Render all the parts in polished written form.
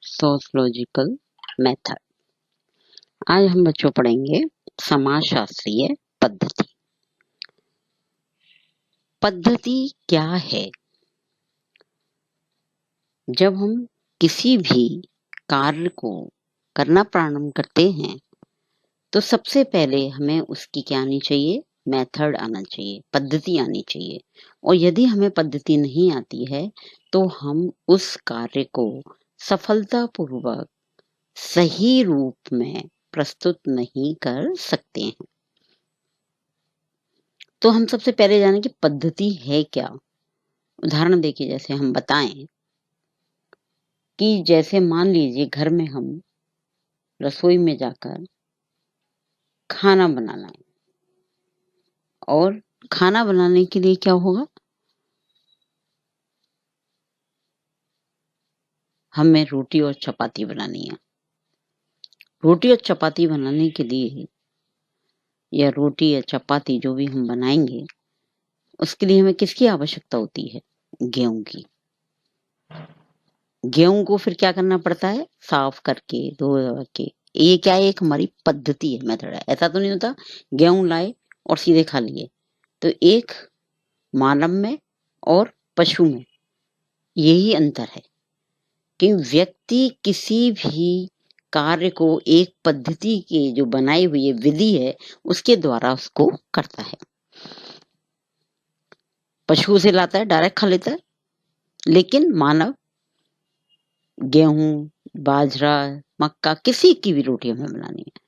Sociological method. आज हम बच्चों पढ़ेंगे समाजशास्त्रीय पद्धति। पद्धति क्या है? जब हम किसी भी कार्य को करना प्रारंभ करते हैं तो सबसे पहले हमें उसकी क्या आनी चाहिए? मेथड आना चाहिए, पद्धति आनी चाहिए। और यदि हमें पद्धति नहीं आती है तो हम उस कार्य को सफलतापूर्वक सही रूप में प्रस्तुत नहीं कर सकते हैं। तो हम सबसे पहले जानें कि पद्धति है क्या। उदाहरण देखिए, जैसे हम बताएं कि जैसे मान लीजिए घर में हम रसोई में जाकर खाना बनाना है, और खाना बनाने के लिए क्या होगा? हमें रोटी और चपाती बनानी है। रोटी और चपाती बनाने के लिए, या रोटी या चपाती जो भी हम बनाएंगे, उसके लिए हमें किसकी आवश्यकता होती है? गेहूं की। गेहूं को फिर क्या करना पड़ता है? साफ करके, धो के। ये क्या है? एक हमारी पद्धति है, मेथड है। ऐसा तो नहीं होता गेहूं लाए और सीधे खा लिए। तो एक मानव में और पशु में यही अंतर है कि व्यक्ति किसी भी कार्य को एक पद्धति के जो बनाई हुई विधि है उसके द्वारा उसको करता है। पशु से लाता है, डायरेक्ट खा लेता है, लेकिन मानव गेहूं, बाजरा, मक्का, किसी की भी रोटी हमें बनानी है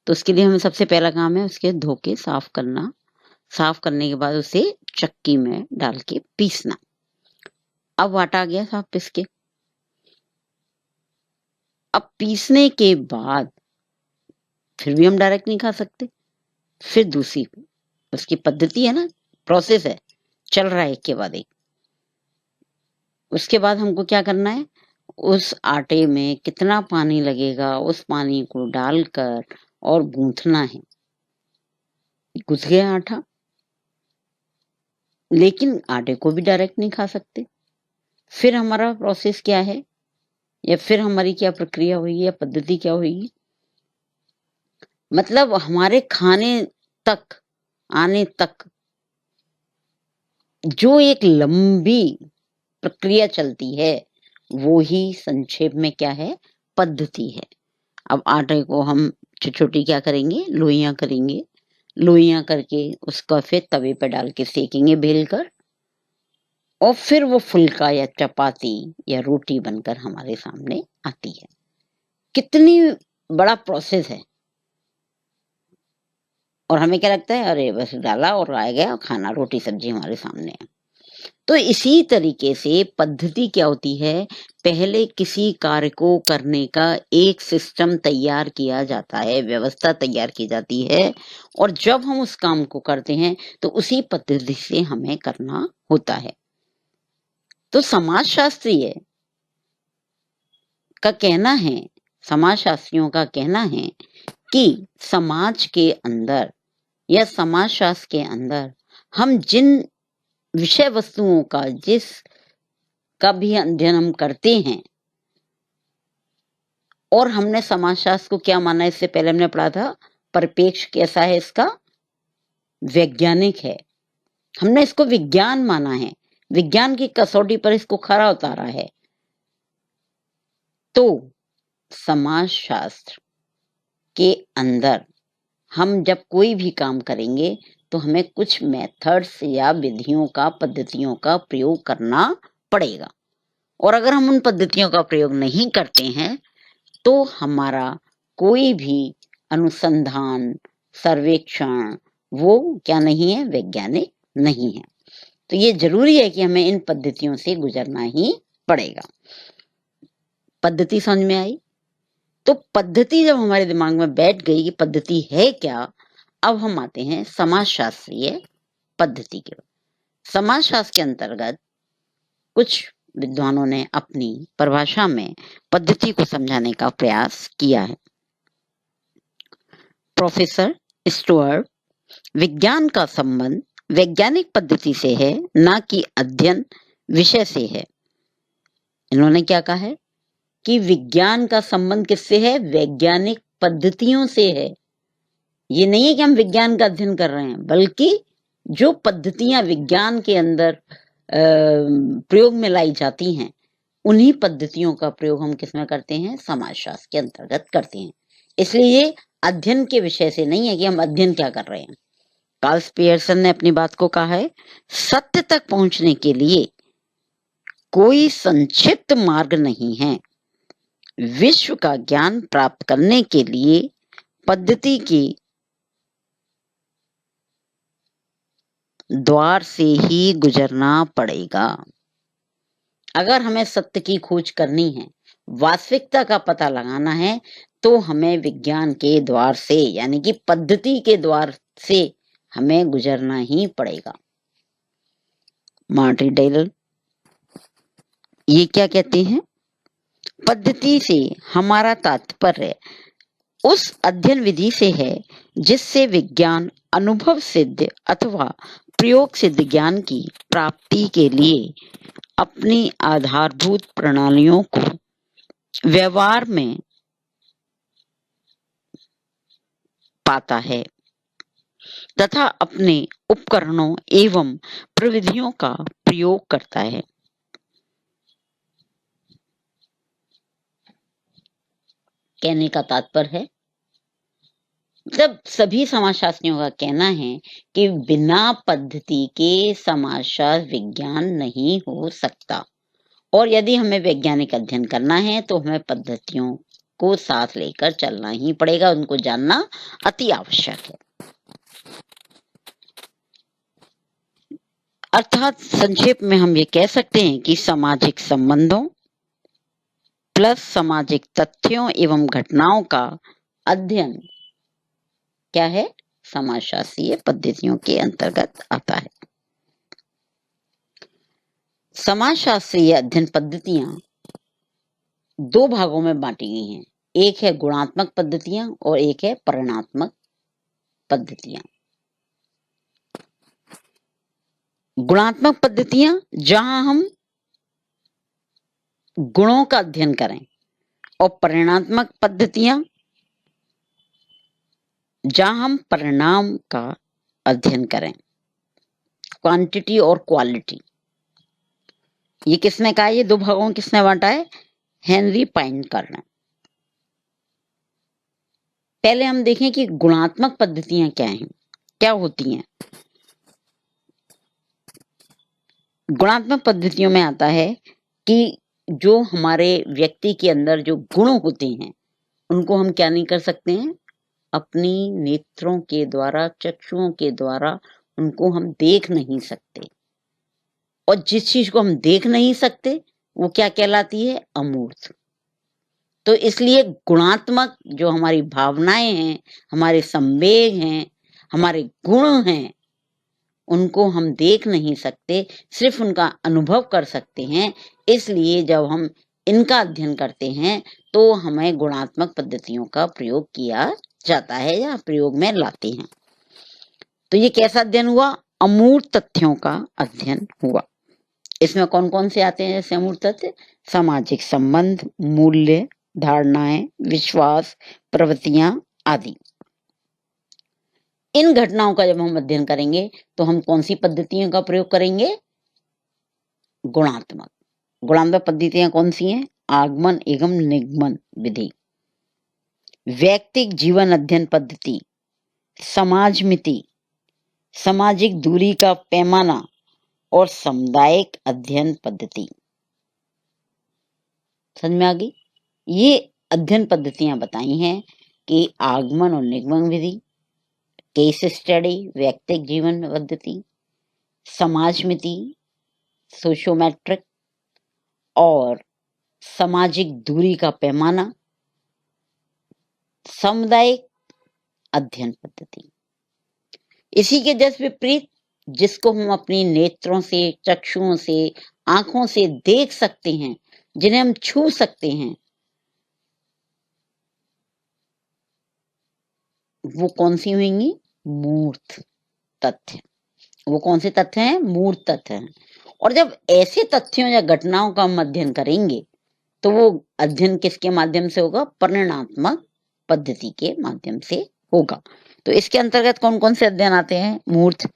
तो उसके लिए हमें सबसे पहला काम है उसके धो के साफ करना। साफ करने के बाद उसे चक्की में डाल के पीसना। अब आटा आ गया साफ पीस के। अब पीसने के बाद फिर भी हम डायरेक्ट नहीं खा सकते, फिर दूसरी उसकी पद्धति है ना, प्रोसेस है, चल रहा है एक के बाद एक। उसके बाद हमको क्या करना है? उस आटे में कितना पानी लगेगा उस पानी को डालकर और गूंथना है। गुथ गया आटा, लेकिन आटे को भी डायरेक्ट नहीं खा सकते। फिर हमारा प्रोसेस क्या है, या फिर हमारी क्या प्रक्रिया हुई या पद्धति क्या हुई? मतलब हमारे खाने तक आने तक जो एक लंबी प्रक्रिया चलती है वो ही संक्षेप में क्या है? पद्धति है। अब आटे को हम छोटी क्या करेंगे? लोइयां करेंगे। लोइयां करके उसका फिर तवे पे डाल के सेकेंगे बेल कर, और फिर वो फुल्का या चपाती या रोटी बनकर हमारे सामने आती है। कितनी बड़ा प्रोसेस है। और हमें क्या लगता है? अरे बस डाला और आ गया खाना, रोटी सब्जी हमारे सामने है। तो इसी तरीके से पद्धति क्या होती है? पहले किसी कार्य को करने का एक सिस्टम तैयार किया जाता है, व्यवस्था तैयार की जाती है, और जब हम उस काम को करते हैं तो उसी पद्धति से हमें करना होता है। तो समाजशास्त्रीय का कहना है, समाजशास्त्रियों का कहना है कि समाज के अंदर या समाजशास्त्र के अंदर हम जिन विषय वस्तुओं का जिस का भी अध्ययन हम करते हैं, और हमने समाजशास्त्र को क्या माना? इससे पहले हमने पढ़ा था परिपेक्ष कैसा है इसका? वैज्ञानिक है। हमने इसको विज्ञान माना है, विज्ञान की कसौटी पर इसको खरा उतारा है। तो समाजशास्त्र के अंदर हम जब कोई भी काम करेंगे तो हमें कुछ मेथड्स या विधियों का, पद्धतियों का प्रयोग करना पड़ेगा। और अगर हम उन पद्धतियों का प्रयोग नहीं करते हैं तो हमारा कोई भी अनुसंधान, सर्वेक्षण वो क्या नहीं है? वैज्ञानिक नहीं है। तो ये जरूरी है कि हमें इन पद्धतियों से गुजरना ही पड़ेगा। पद्धति समझ में आई? तो पद्धति जब हमारे दिमाग में बैठ गई कि पद्धति है क्या, अब हम आते हैं समाजशास्त्रीय पद्धति के। समाजशास्त्र के अंतर्गत कुछ विद्वानों ने अपनी परिभाषा में पद्धति को समझाने का प्रयास किया है। प्रोफेसर स्टुअर्ट, विज्ञान का संबंध वैज्ञानिक पद्धति से है, ना कि अध्ययन विषय से है। इन्होंने क्या कहा है कि विज्ञान का संबंध किससे है? वैज्ञानिक पद्धतियों से है। ये नहीं है कि हम विज्ञान का अध्ययन कर रहे हैं, बल्कि जो पद्धतियां विज्ञान के अंदर प्रयोग में लाई जाती हैं, उन्हीं पद्धतियों का प्रयोग हम किसमें करते हैं? समाजशास्त्र के अंतर्गत करते हैं। इसलिए ये अध्ययन के विषय से नहीं है कि हम अध्ययन क्या कर रहे हैं। कार्ल पियर्सन ने अपनी बात को कहा है, सत्य तक पहुंचने के लिए कोई संक्षिप्त मार्ग नहीं है। विश्व का ज्ञान प्राप्त करने के लिए पद्धति के द्वार से ही गुजरना पड़ेगा। अगर हमें सत्य की खोज करनी है, वास्तविकता का पता लगाना है, तो हमें विज्ञान के द्वार से, यानी कि पद्धति के द्वार से हमें गुजरना ही पड़ेगा। मार्टिन टेलर ये क्या कहते हैं? पद्धति से हमारा तात्पर्य उस अध्ययन विधि से है जिससे विज्ञान अनुभव सिद्ध अथवा प्रयोग सिद्ध ज्ञान की प्राप्ति के लिए अपनी आधारभूत प्रणालियों को व्यवहार में पाता है तथा अपने उपकरणों एवं प्रविधियों का प्रयोग करता है। कहने का तात्पर्य है, जब सभी समाजशास्त्रियों का कहना है कि बिना पद्धति के समाजशास्त्र विज्ञान नहीं हो सकता, और यदि हमें वैज्ञानिक अध्ययन करना है तो हमें पद्धतियों को साथ लेकर चलना ही पड़ेगा, उनको जानना अति आवश्यक है। अर्थात संक्षेप में हम ये कह सकते हैं कि सामाजिक संबंधों प्लस सामाजिक तथ्यों एवं घटनाओं का अध्ययन क्या है? समाजशास्त्रीय पद्धतियों के अंतर्गत आता है। समाजशास्त्रीय अध्ययन पद्धतियां दो भागों में बांटी गई हैं। एक है गुणात्मक पद्धतियां और एक है परिणात्मक पद्धतियां। गुणात्मक पद्धतियां जहां हम गुणों का अध्ययन करें, और परिणात्मक पद्धतियां जहां हम परिणाम का अध्ययन करें, क्वांटिटी और क्वालिटी। ये किसने कहा? ये दो भागों में किसने बांटा है? हेनरी पाइनकर ने। पहले हम देखें कि गुणात्मक पद्धतियां क्या हैं, क्या होती हैं। गुणात्मक पद्धतियों में आता है कि जो हमारे व्यक्ति के अंदर जो गुण होते हैं, उनको हम क्या नहीं कर सकते हैं? अपनी नेत्रों के द्वारा, चक्षुओं के द्वारा उनको हम देख नहीं सकते। और जिस चीज को हम देख नहीं सकते वो क्या कहलाती है? अमूर्त। तो इसलिए गुणात्मक जो हमारी भावनाएं हैं, हमारे संवेग हैं, हमारे गुण हैं, उनको हम देख नहीं सकते, सिर्फ उनका अनुभव कर सकते हैं। इसलिए जब हम इनका अध्ययन करते हैं तो हमें गुणात्मक पद्धतियों का प्रयोग किया जाता है या प्रयोग में लाते हैं। तो ये कैसा अध्ययन हुआ? अमूर्त तथ्यों का अध्ययन हुआ। इसमें कौन कौन से आते हैं? जैसे अमूर्त तथ्य, सामाजिक संबंध, मूल्य, धारणाएं, विश्वास, प्रवृत्तियां आदि। इन घटनाओं का जब हम अध्ययन करेंगे तो हम कौन सी पद्धतियों का प्रयोग करेंगे? गुणात्मक। गुणात्मक पद्धतियां कौन सी हैं? आगमन एवं निगमन विधि, वैयक्तिक जीवन अध्ययन पद्धति, समाजमिति, सामाजिक दूरी का पैमाना और सामुदायिक अध्ययन पद्धति। समझ में आ गई? ये अध्ययन पद्धतियां बताई हैं कि आगमन और निगमन विधि, केस स्टडी वैयक्तिक जीवन पद्धति, समाजमिति सोशियोमेट्रिक, और सामाजिक दूरी का पैमाना, सामुदायिक अध्ययन पद्धति। इसी के जस्ट विपरीत, जिसको हम अपनी नेत्रों से, चक्षुओं से, आंखों से देख सकते हैं, जिन्हें हम छू सकते हैं, वो कौन सी होंगी? मूर्त तथ्य। वो कौन से तथ्य हैं? मूर्त तथ्य हैं। और जब ऐसे तथ्यों या घटनाओं का हम अध्ययन करेंगे तो वो अध्ययन किसके माध्यम से होगा? परिणात्मक पद्धति के माध्यम से होगा। तो इसके अंतर्गत कौन कौन से अध्ययन आते हैं? मूर्त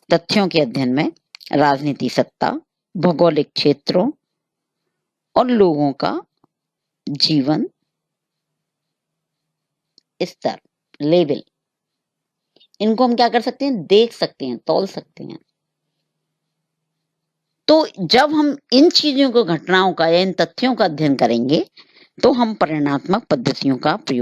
तथ्यों के अध्ययन में राजनीति सत्ता, भौगोलिक क्षेत्रों और लोगों का जीवन स्तर, लेवल, इनको हम क्या कर सकते हैं? देख सकते हैं, तौल सकते हैं। तो जब हम इन चीजों को, घटनाओं का या इन तथ्यों का अध्ययन करेंगे तो हम परिणात्मक पद्धतियों का प्रयोग